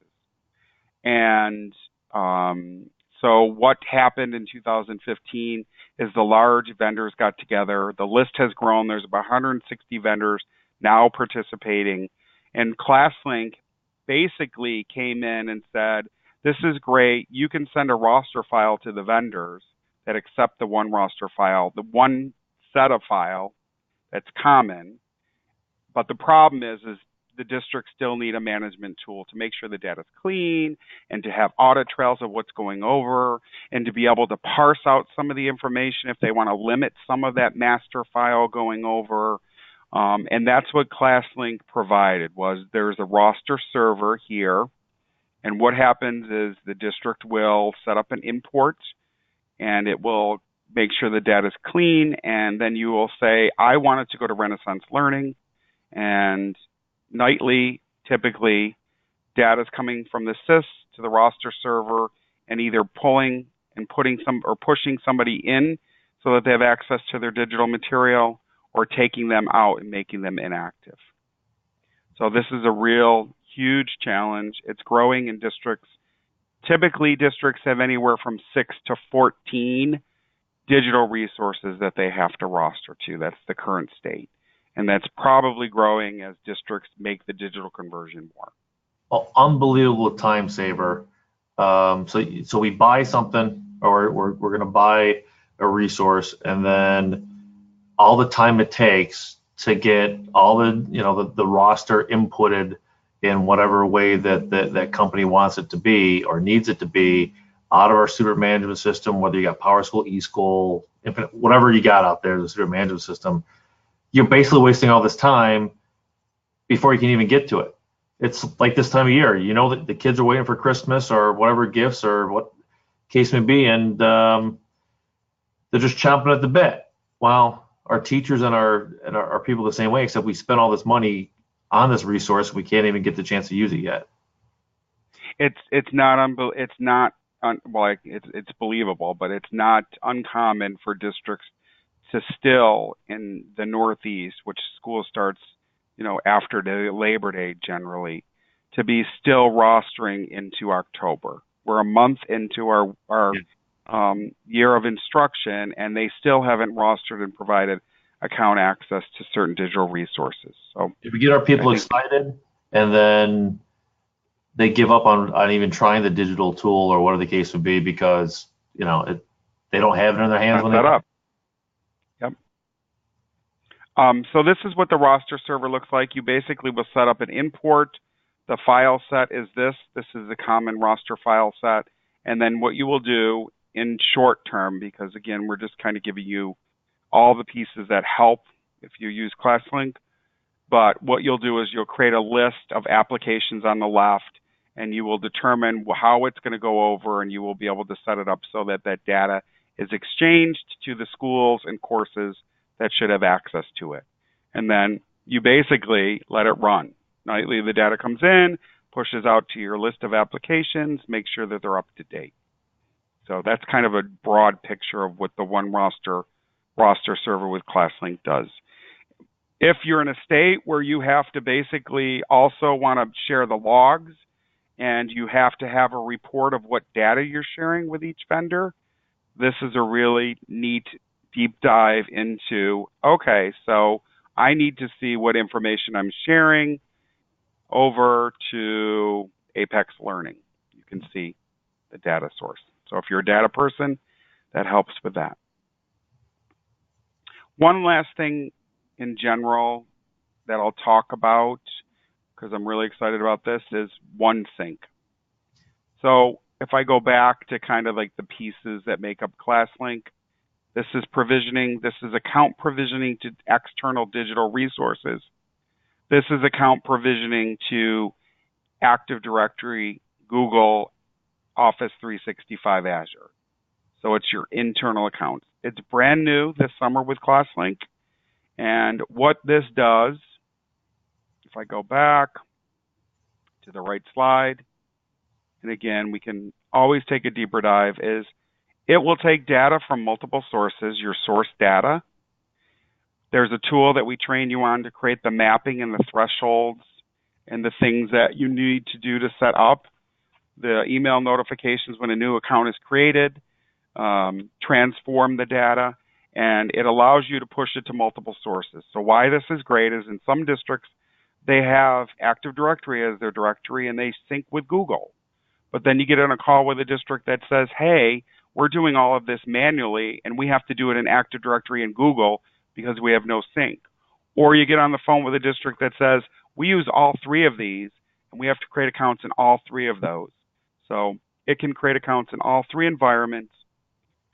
And so what happened in 2015 is the large vendors got together. The list has grown. There's about 160 vendors now participating. And ClassLink basically came in and said, this is great. You can send a roster file to the vendors that accept the one roster file, the one set of file that's common. But the problem is the districts still need a management tool to make sure the data is clean and to have audit trails of what's going over and to be able to parse out some of the information if they want to limit some of that master file going over. And that's what ClassLink provided. Was there's a roster server here, and what happens is the district will set up an import, and it will make sure the data is clean, and then you will say, I want it to go to Renaissance Learning, and nightly, typically, data is coming from the SIS to the roster server, and either pulling and pushing somebody in so that they have access to their digital material, or taking them out and making them inactive. So this is a real huge challenge. It's growing in districts. Typically, districts have anywhere from 6 to 14 digital resources that they have to roster to. That's the current state. And that's probably growing as districts make the digital conversion more. Well, unbelievable time saver. So we buy something, or we're going to buy a resource, and then all the time it takes to get all the roster inputted in whatever way that company wants it to be or needs it to be out of our student management system, whether you got PowerSchool, eSchool, Infinite, whatever you got out there, the student management system, you're basically wasting all this time before you can even get to it. It's like this time of year, that the kids are waiting for Christmas or whatever gifts or what case may be, and they're just chomping at the bit. Well, our teachers and our people the same way, except we spent all this money on this resource, we can't even get the chance to use it yet. It's believable, but it's not uncommon for districts to still, in the Northeast, which school starts, after the Labor Day generally, to be still rostering into October. We're a month into our year of instruction, and they still haven't rostered and provided account access to certain digital resources. So if we get our people excited and then they give up on even trying the digital tool or whatever the case would be because they don't have it in their hands when they up. Yep. So this is what the roster server looks like. You basically will set up an import, The file set is this. This is the common roster file set. And then what you will do in short term, because again, we're just kind of giving you all the pieces that help if you use ClassLink. But what you'll do is you'll create a list of applications on the left, and you will determine how it's going to go over, and you will be able to set it up so that that data is exchanged to the schools and courses that should have access to it. And then you basically let it run. Nightly, the data comes in, pushes out to your list of applications, make sure that they're up to date. So that's kind of a broad picture of what the one roster server with ClassLink does. If you're in a state where you have to basically also want to share the logs, and you have to have a report of what data you're sharing with each vendor, this is a really neat deep dive into, okay, so I need to see what information I'm sharing over to Apex Learning. You can see the data source. So if you're a data person, that helps with that. One last thing in general that I'll talk about, because I'm really excited about this, is OneSync. So if I go back to kind of like the pieces that make up ClassLink, this is provisioning, this is account provisioning to external digital resources. This is account provisioning to Active Directory, Google, Office 365, Azure. So it's your internal accounts. It's brand new this summer with ClassLink. And what this does, if I go back to the right slide, and again, we can always take a deeper dive, is it will take data from multiple sources, your source data. There's a tool that we train you on to create the mapping and the thresholds and the things that you need to do to set up the email notifications when a new account is created, transform the data, and it allows you to push it to multiple sources. So why this is great is in some districts, they have Active Directory as their directory and they sync with Google. But then you get on a call with a district that says, hey, we're doing all of this manually and we have to do it in Active Directory and Google because we have no sync. Or you get on the phone with a district that says, we use all three of these and we have to create accounts in all three of those. So it can create accounts in all three environments.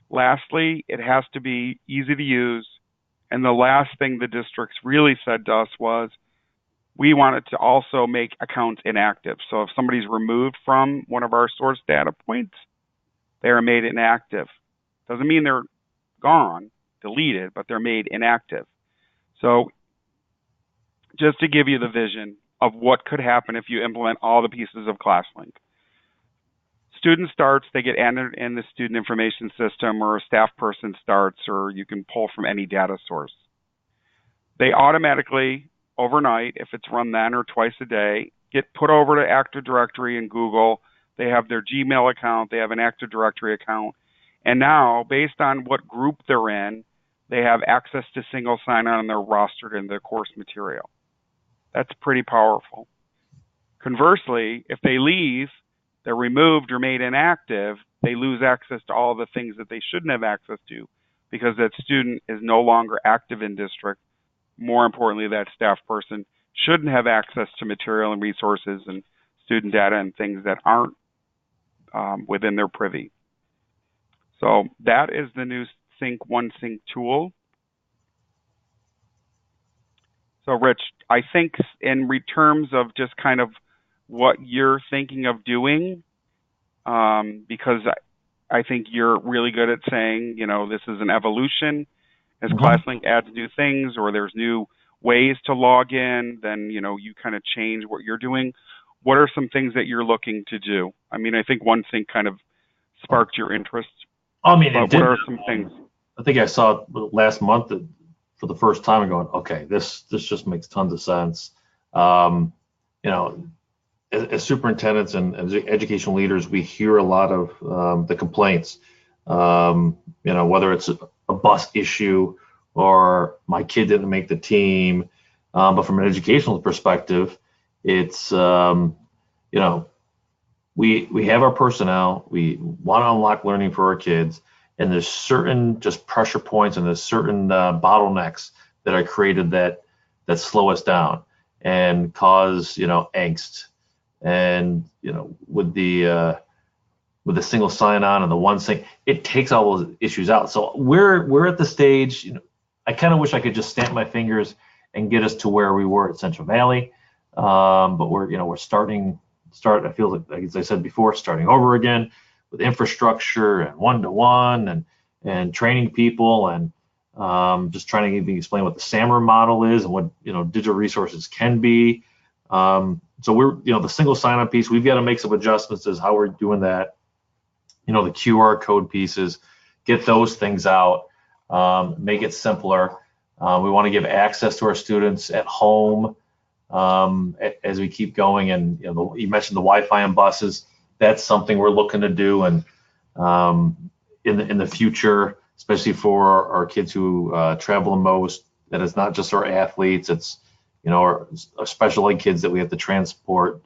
Lastly, it has to be easy to use. And the last thing the districts really said to us was, we wanted to also make accounts inactive. So if somebody's removed from one of our source data points, they are made inactive. Doesn't mean they're gone, deleted, but they're made inactive. So just to give you the vision of what could happen if you implement all the pieces of ClassLink. Student starts, they get entered in the student information system, or a staff person starts, or you can pull from any data source. They automatically, overnight, if it's run then or twice a day, get put over to Active Directory and Google. They have their Gmail account, they have an Active Directory account, and now, based on what group they're in, they have access to single sign-on and they're rostered in their course material. That's pretty powerful. Conversely, if they leave, they're removed or made inactive, they lose access to all the things that they shouldn't have access to because that student is no longer active in district. More importantly, that staff person shouldn't have access to material and resources and student data and things that aren't within their privy. So that is the new OneSync tool. So Rich, I think in terms of just kind of what you're thinking of doing, because I think you're really good at saying, you know, this is an evolution. As ClassLink adds new things or there's new ways to log in, then, you know, you kind of change what you're doing. What are some things that you're looking to do? I mean, I think OneSync kind of sparked your interest. I mean, but what are some things? I think I saw it last month for the first time and going, okay, this just makes tons of sense. You know, as superintendents and as educational leaders, we hear a lot of the complaints, you know, whether it's a bus issue or my kid didn't make the team. But from an educational perspective, it's, you know, we have our personnel, we want to unlock learning for our kids, and there's certain just pressure points and there's certain bottlenecks that are created that slow us down and cause, you know, angst. And with the single sign-on and the one sync, it takes all those issues out. So we're at the stage. I kind of wish I could just snap my fingers and get us to where we were at Central Valley, but we're starting. I feel like, as I said before, starting over again with infrastructure and one-to-one and training people and just trying to even explain what the SAMR model is and what digital resources can be. So we're the single sign-on piece. We've got to make some adjustments as how we're doing that. The QR code pieces, get those things out, make it simpler. We want to give access to our students at home as we keep going. And you mentioned the Wi-Fi on buses. That's something we're looking to do, and in the future, especially for our kids who travel the most. That is not just our athletes; it's our special ed kids that we have to transport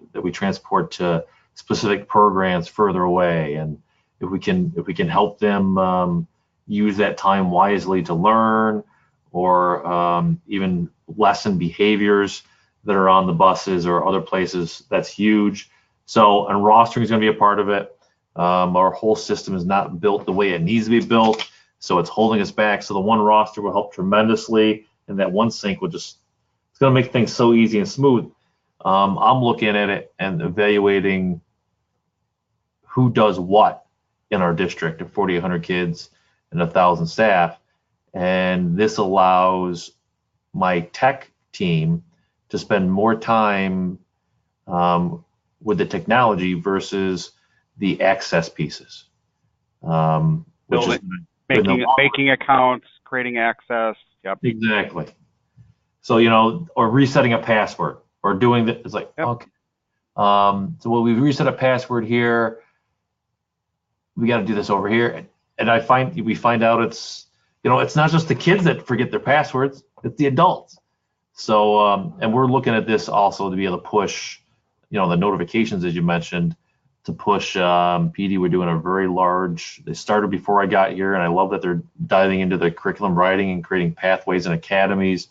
to specific programs further away. And if we can help them use that time wisely to learn, or even lessen behaviors that are on the buses or other places, that's huge. So, and rostering is going to be a part of it. Our whole system is not built the way it needs to be built, so it's holding us back. So the one roster will help tremendously, and that one sync will it's going to make things so easy and smooth. I'm looking at it and evaluating who does what in our district of 4,800 kids and 1,000 staff, and this allows my tech team to spend more time with the technology versus the access pieces. Making accounts, creating access. Yep. Exactly. So, or resetting a password or doing that. It's like, yep. Okay. So we reset a password here. We got to do this over here. And we find out it's not just the kids that forget their passwords, it's the adults. So, and we're looking at this also to be able to push, the notifications, as you mentioned, to push PD. We're doing a very large, they started before I got here, and I love that they're diving into the curriculum writing and creating pathways and academies.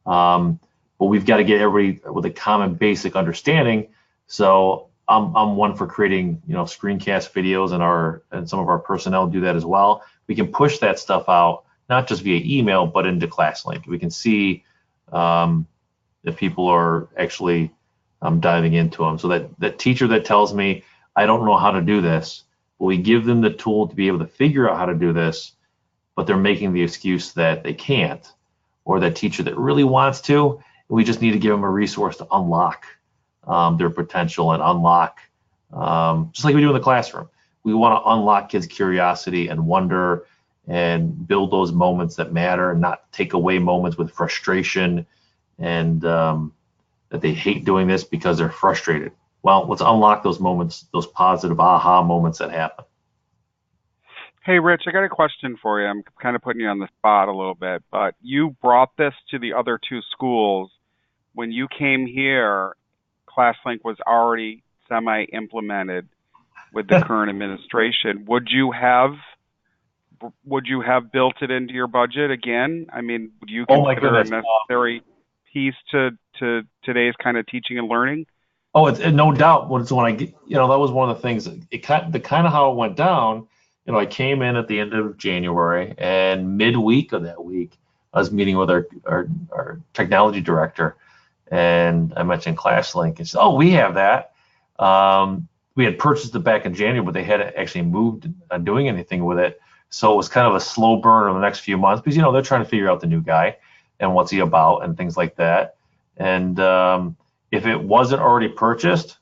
But we've got to get everybody with a common basic understanding. So I'm one for creating, screencast videos, and some of our personnel do that as well. We can push that stuff out, not just via email, but into ClassLink. We can see if people are actually diving into them. So that teacher that tells me, I don't know how to do this, but we give them the tool to be able to figure out how to do this, but they're making the excuse that they can't, or that teacher that really wants to, we just need to give them a resource to unlock their potential and unlock, just like we do in the classroom. We want to unlock kids' curiosity and wonder and build those moments that matter, and not take away moments with frustration and that they hate doing this because they're frustrated. Well, let's unlock those moments, those positive aha moments that happen. Hey, Rich, I got a question for you. I'm kind of putting you on the spot a little bit, but you brought this to the other two schools. When you came here, ClassLink was already semi-implemented with the current administration. Would you have built it into your budget again? I mean, would you consider a necessary piece to today's kind of teaching and learning? Oh, it's no doubt. When I get, that was one of the things. The kind of how it went down. I came in at the end of January, and midweek of that week, I was meeting with our technology director, and I mentioned ClassLink. And said, "Oh, we have that." We had purchased it back in January, but they hadn't actually moved on doing anything with it. So it was kind of a slow burn over the next few months because they're trying to figure out the new guy and what's he about and things like that. And if it wasn't already purchased,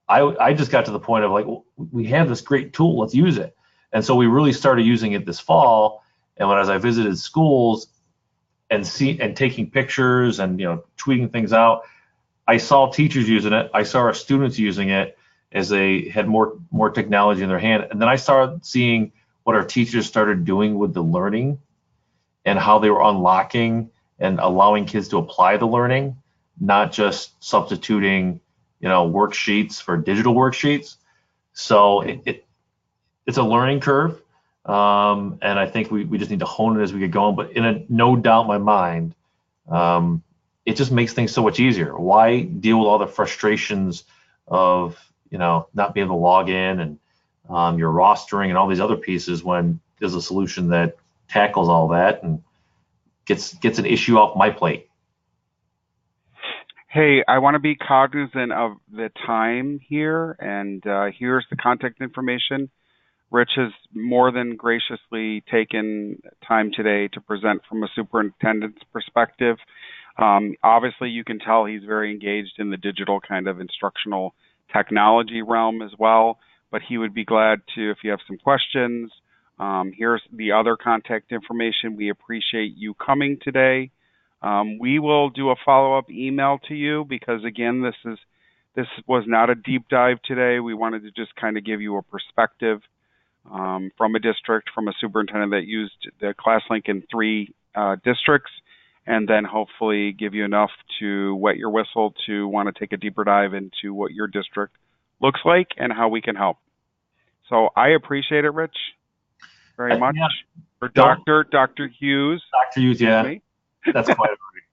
I just got to the point of like, we have this great tool, let's use it. And so we really started using it this fall. And as I visited schools and taking pictures and tweeting things out, I saw teachers using it. I saw our students using it as they had more technology in their hand. And then I started seeing what our teachers started doing with the learning and how they were unlocking and allowing kids to apply the learning, not just substituting, worksheets for digital worksheets. So it's a learning curve, and I think we just need to hone it as we get going. But no doubt in my mind, it just makes things so much easier. Why deal with all the frustrations of, not being able to log in and your rostering and all these other pieces, when there's a solution that tackles all that and gets an issue off my plate. Hey, I want to be cognizant of the time here, and here's the contact information. Rich has more than graciously taken time today to present from a superintendent's perspective. Obviously, you can tell he's very engaged in the digital kind of instructional technology realm as well, but he would be glad to, if you have some questions. Here's the other contact information. We appreciate you coming today. We will do a follow-up email to you because, again, this was not a deep dive today. We wanted to just kind of give you a perspective from a district, from a superintendent that used the ClassLink in 3 districts, and then hopefully give you enough to wet your whistle to want to take a deeper dive into what your district looks like and how we can help. So I appreciate it, Rich, very much. Yeah. For Dr. Hughes. Dr. Hughes, yeah. Me. That's quite all right.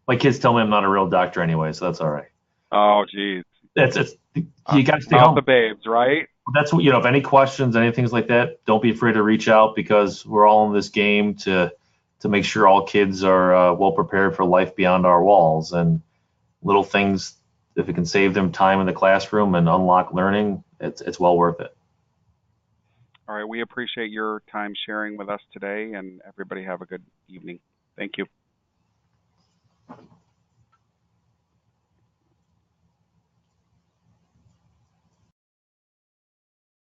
My kids tell me I'm not a real doctor anyway, so that's all right. Oh, geez. You got to stay Not home. the babes, right? That's what, if any questions, anything like that, don't be afraid to reach out, because we're all in this game to make sure all kids are well prepared for life beyond our walls. And little things, if it can save them time in the classroom and unlock learning, it's well worth it. All right. We appreciate your time sharing with us today, and everybody have a good evening. Thank you.